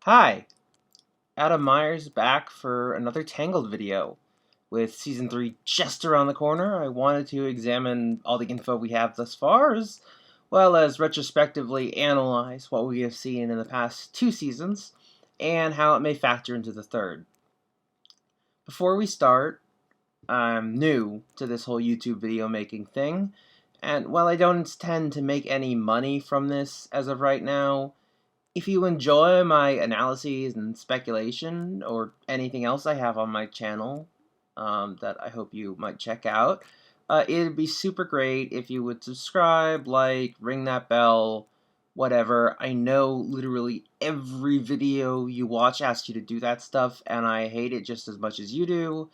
Hi, Adam Myers back for another Tangled video. With Season 3 just around the corner, I wanted to examine all the info we have thus far, as well as retrospectively analyze what we have seen in the past two seasons, and how it may factor into the third. Before we start, I'm new to this whole YouTube video making thing, and while I don't intend to make any money from this as of right now, if you enjoy my analyses and speculation, or anything else I have on my channel that I hope you might check out, it'd be super great if you would subscribe, like, ring that bell, whatever. I know literally every video you watch asks you to do that stuff, and I hate it just as much as you do,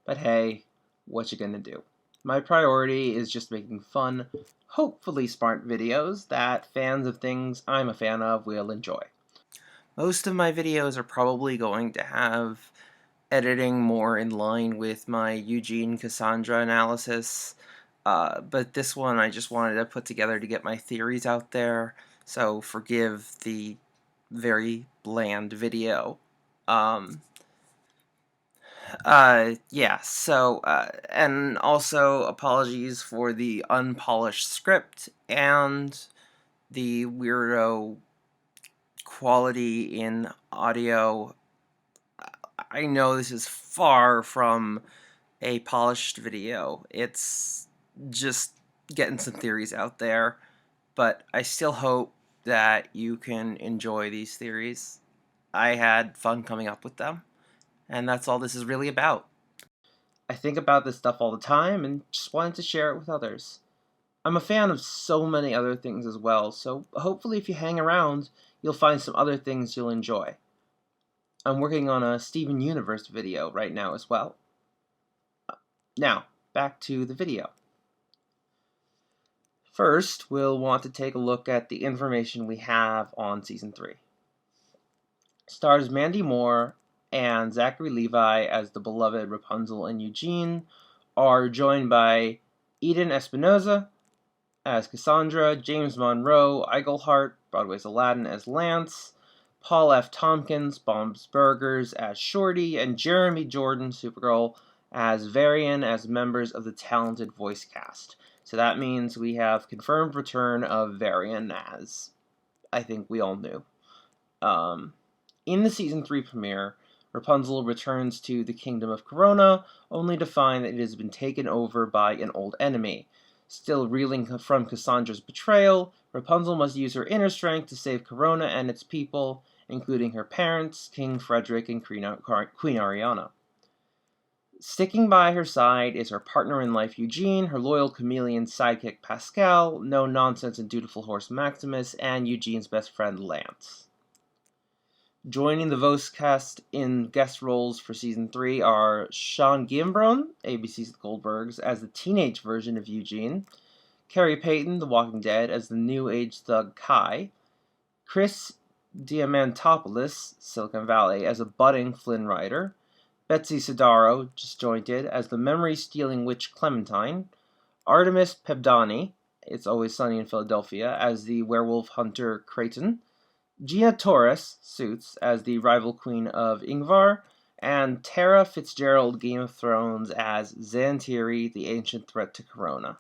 but hey, what you gonna do? My priority is just making fun, hopefully smart videos that fans of things I'm a fan of will enjoy. Most of my videos are probably going to have editing more in line with my Eugene Cassandra analysis, but this one I just wanted to put together to get my theories out there, so forgive the very bland video. Um, yeah, so, and also apologies for the unpolished script and the weirdo quality in audio. I know this is far from a polished video. It's just getting some theories out there, but I still hope that you can enjoy these theories. I had fun coming up with them, and that's all this is really about. I think about this stuff all the time and just wanted to share it with others. I'm a fan of so many other things as well, so hopefully if you hang around, you'll find some other things you'll enjoy. I'm working on a Steven Universe video right now as well. Now, back to the video. First, we'll want to take a look at the information we have on Season 3. Stars Mandy Moore and Zachary Levi as the beloved Rapunzel and Eugene are joined by Eden Espinosa as Cassandra, James Monroe Iglehart, Broadway's Aladdin, as Lance, Paul F. Tompkins, Bob's Burgers, as Shorty, and Jeremy Jordan, Supergirl, as Varian, as members of the talented voice cast. So that means we have confirmed return of Varian, as I think we all knew. In the Season 3 premiere, Rapunzel returns to the Kingdom of Corona, only to find that it has been taken over by an old enemy. Still reeling from Cassandra's betrayal, Rapunzel must use her inner strength to save Corona and its people, including her parents, King Frederick and Queen Ariana. Sticking by her side is her partner in life Eugene, her loyal chameleon sidekick Pascal, no-nonsense and dutiful horse Maximus, and Eugene's best friend Lance. Joining the voice cast in guest roles for Season 3 are Sean Gimbron, ABC's The Goldbergs, as the teenage version of Eugene, Carrie Payton, The Walking Dead, as the new age thug Kai, Chris Diamantopoulos, Silicon Valley, as a budding Flynn Rider, Betsy Sidaro, Disjointed, as the memory-stealing witch Clementine, Artemis Pebdani, It's Always Sunny in Philadelphia, as the werewolf hunter Creighton, Gia Torres, Suits, as the rival queen of Ingvar, and Tara Fitzgerald, Game of Thrones, as Xantiri, the ancient threat to Corona.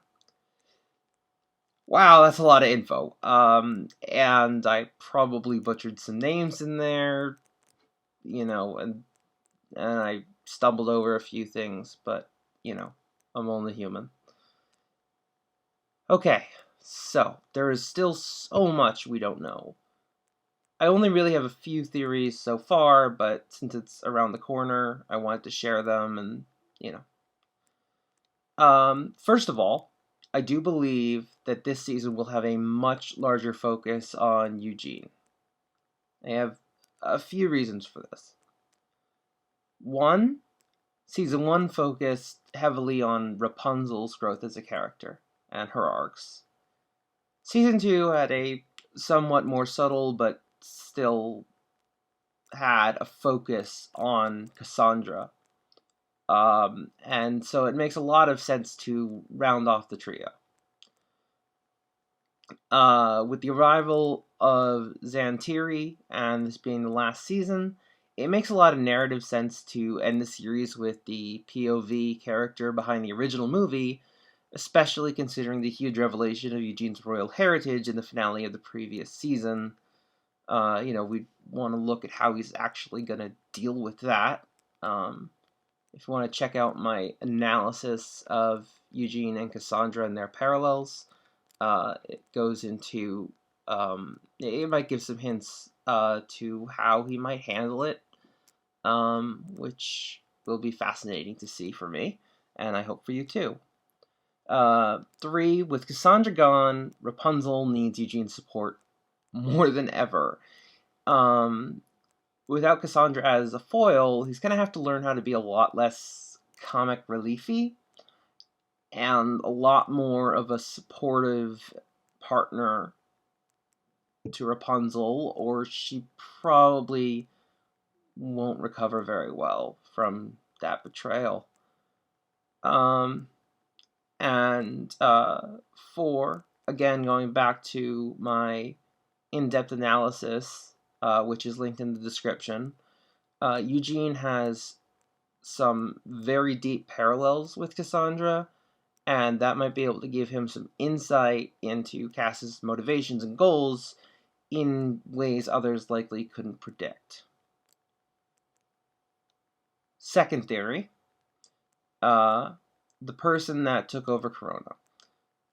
Wow, that's a lot of info. And I probably butchered some names in there, and I stumbled over a few things, but, I'm only human. Okay, so there is still so much we don't know. I only really have a few theories so far, but since it's around the corner, I wanted to share them and, First of all, I do believe that this season will have a much larger focus on Eugene. I have a few reasons for this. One, Season 1 focused heavily on Rapunzel's growth as a character and her arcs. Season 2 had a somewhat more subtle but still had a focus on Cassandra. And so it makes a lot of sense to round off the trio. With the arrival of Xantiri and this being the last season, it makes a lot of narrative sense to end the series with the POV character behind the original movie, especially considering the huge revelation of Eugene's royal heritage in the finale of the previous season. We want to look at how he's actually going to deal with that. If you want to check out my analysis of Eugene and Cassandra and their parallels, it goes into, it might give some hints to how he might handle it, which will be fascinating to see for me, and I hope for you too. 3, with Cassandra gone, Rapunzel needs Eugene's support more than ever. Without Cassandra as a foil, he's going to have to learn how to be a lot less comic reliefy and a lot more of a supportive partner to Rapunzel, or she probably won't recover very well from that betrayal. And 4, again, going back to my in-depth analysis, which is linked in the description, Eugene has some very deep parallels with Cassandra, and that might be able to give him some insight into Cass's motivations and goals in ways others likely couldn't predict. Second theory, the person that took over Corona.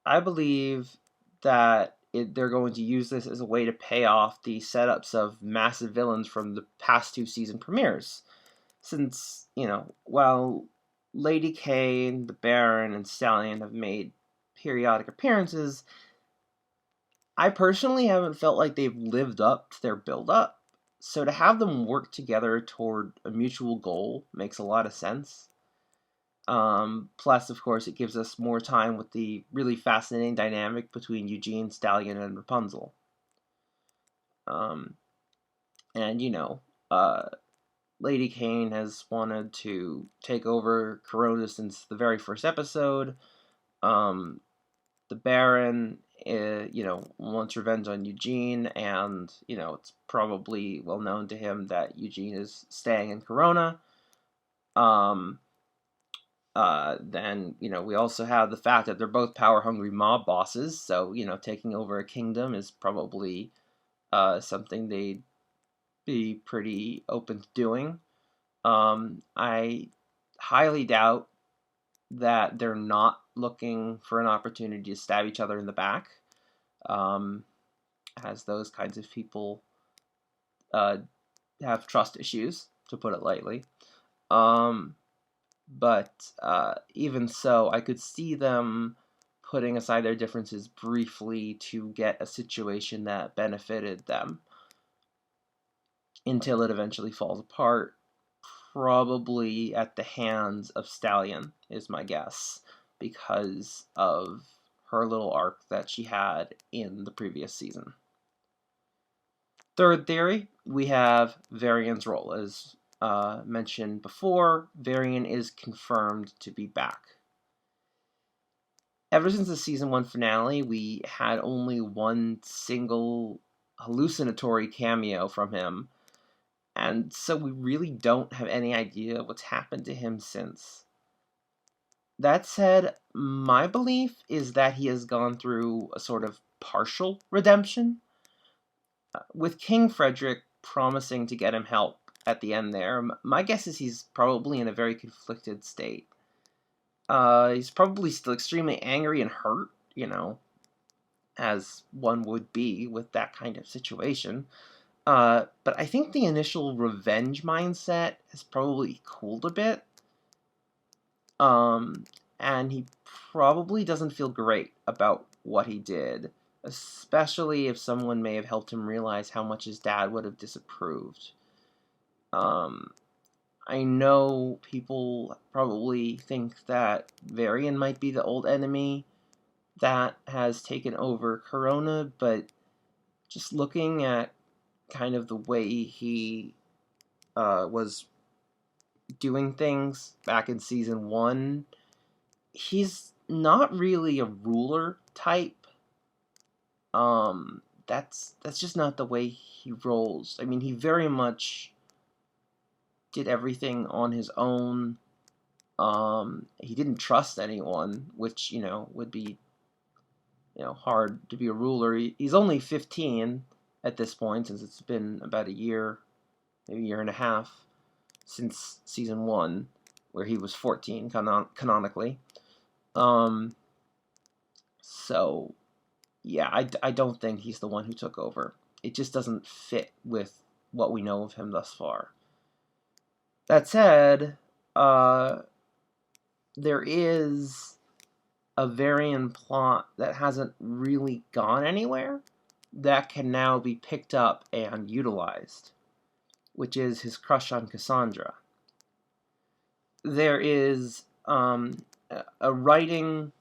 I believe that they're going to use this as a way to pay off the setups of massive villains from the past 2 season premieres. Since, while Lady Kane, the Baron, and Stallion have made periodic appearances, I personally haven't felt like they've lived up to their build-up. So to have them work together toward a mutual goal makes a lot of sense. Plus, of course, it gives us more time with the really fascinating dynamic between Eugene, Stallion, and Rapunzel. Lady Kane has wanted to take over Corona since the very first episode. The Baron, wants revenge on Eugene, and, it's probably well known to him that Eugene is staying in Corona. Then, we also have the fact that they're both power-hungry mob bosses, so, taking over a kingdom is probably something they'd be pretty open to doing. I highly doubt that they're not looking for an opportunity to stab each other in the back, as those kinds of people have trust issues, to put it lightly. But even so, I could see them putting aside their differences briefly to get a situation that benefited them until it eventually falls apart, probably at the hands of Stallion, is my guess, because of her little arc that she had in the previous season. Third theory, we have Varian's role. As mentioned before, Varian is confirmed to be back. Ever since the season 1 finale, we had only one single hallucinatory cameo from him, and so we really don't have any idea what's happened to him since. That said, my belief is that he has gone through a sort of partial redemption, with King Frederick promising to get him help at the end there. My guess is he's probably in a very conflicted state. He's probably still extremely angry and hurt, as one would be with that kind of situation. But I think the initial revenge mindset has probably cooled a bit. And he probably doesn't feel great about what he did, especially if someone may have helped him realize how much his dad would have disapproved. I know people probably think that Varian might be the old enemy that has taken over Corona, but just looking at kind of the way he was doing things back in season 1, he's not really a ruler type. that's just not the way he rolls. I mean, he very much did everything on his own. He didn't trust anyone, which, would be, hard to be a ruler. He's only 15 at this point, since it's been about a year, maybe a year and a half, since season 1, where he was 14 canonically. So, yeah, I don't think he's the one who took over. It just doesn't fit with what we know of him thus far. That said, there is a Varian plot that hasn't really gone anywhere that can now be picked up and utilized, which is his crush on Cassandra. There is a writing,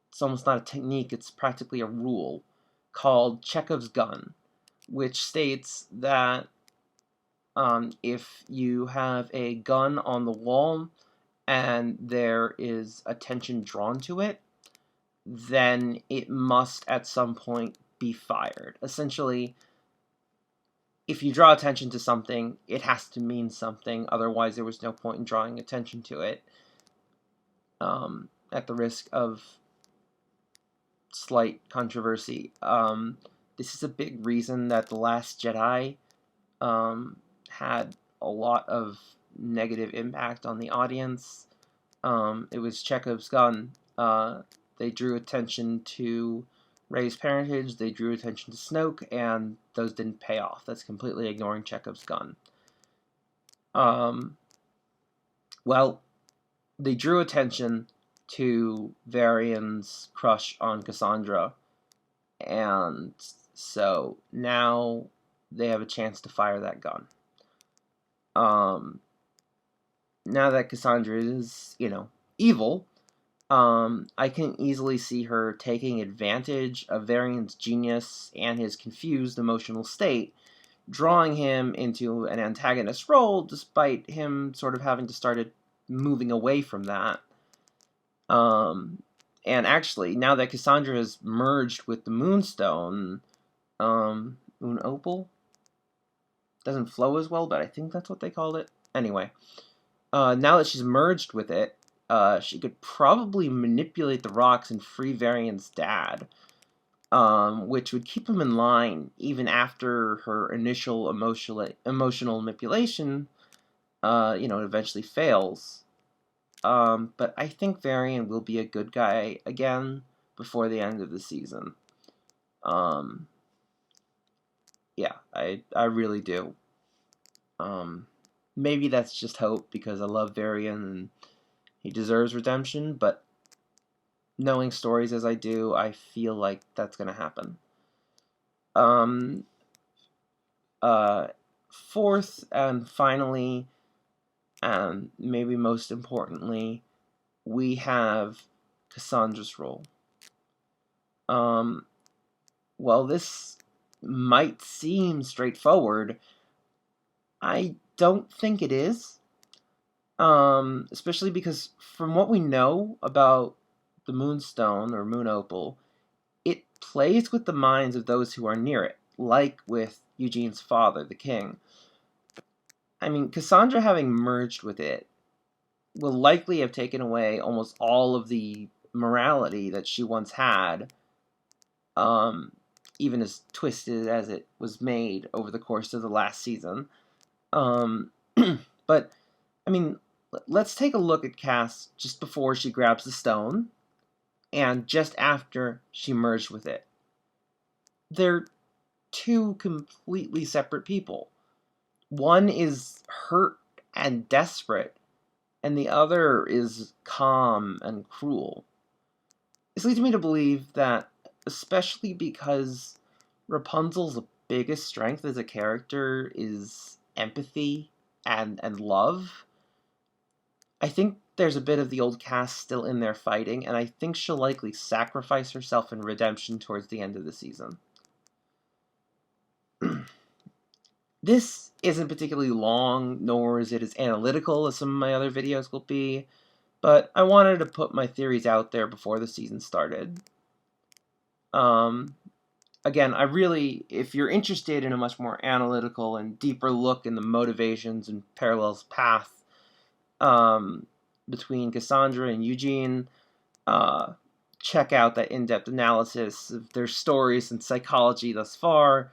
it's almost not a technique, it's practically a rule, called Chekhov's gun, which states that if you have a gun on the wall and there is attention drawn to it, then it must at some point be fired. Essentially, if you draw attention to something, it has to mean something, otherwise there was no point in drawing attention to it. At the risk of slight controversy, this is a big reason that The Last Jedi had a lot of negative impact on the audience. It was Chekhov's gun. They drew attention to Rey's parentage, they drew attention to Snoke, and those didn't pay off. That's completely ignoring Chekhov's gun. Well, they drew attention to Varian's crush on Cassandra, and so now they have a chance to fire that gun. Now that Cassandra is, evil, I can easily see her taking advantage of Varian's genius and his confused emotional state, drawing him into an antagonist role, despite him sort of having to start moving away from that. And actually, now that Cassandra has merged with the Moonstone, Moon Opal? Doesn't flow as well, but I think that's what they called it. Anyway, now that she's merged with it, she could probably manipulate the rocks and free Varian's dad, which would keep him in line even after her initial emotional manipulation, eventually fails. But I think Varian will be a good guy again before the end of the season. Yeah, I really do. Maybe that's just hope because I love Varian and he deserves redemption, but knowing stories as I do, I feel like that's going to happen. Fourth and finally, and maybe most importantly, we have Cassandra's role. Well, this might seem straightforward. I don't think it is. Especially because from what we know about the Moonstone or Moon Opal, it plays with the minds of those who are near it, like with Eugene's father, the king. I mean, Cassandra having merged with it will likely have taken away almost all of the morality that she once had, even as twisted as it was made over the course of the last season. But, I mean, let's take a look at Cass just before she grabs the stone, and just after she merged with it. They're two completely separate people. One is hurt and desperate, and the other is calm and cruel. This leads me to believe that, especially because Rapunzel's biggest strength as a character is empathy and love, I think there's a bit of the old cast still in there fighting, and I think she'll likely sacrifice herself in redemption towards the end of the season. This isn't particularly long, nor is it as analytical as some of my other videos will be, but I wanted to put my theories out there before the season started. again, if you're interested in a much more analytical and deeper look in the motivations and parallels path between Cassandra and Eugene, uh, check out that in-depth analysis of their stories and psychology thus far,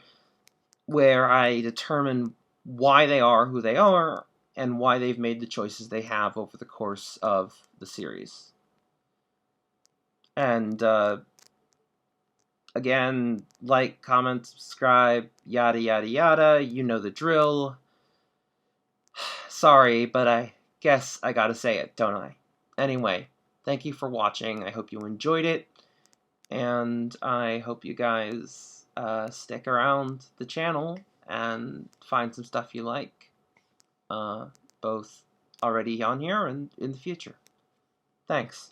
where I determine why they are who they are and why they've made the choices they have over the course of the series. And again, like, comment, subscribe, yada yada yada, you know the drill. Sorry, but I guess I gotta say it, don't I? Anyway, thank you for watching. I hope you enjoyed it, and I hope you guys stick around the channel and find some stuff you like, both already on here and in the future. Thanks.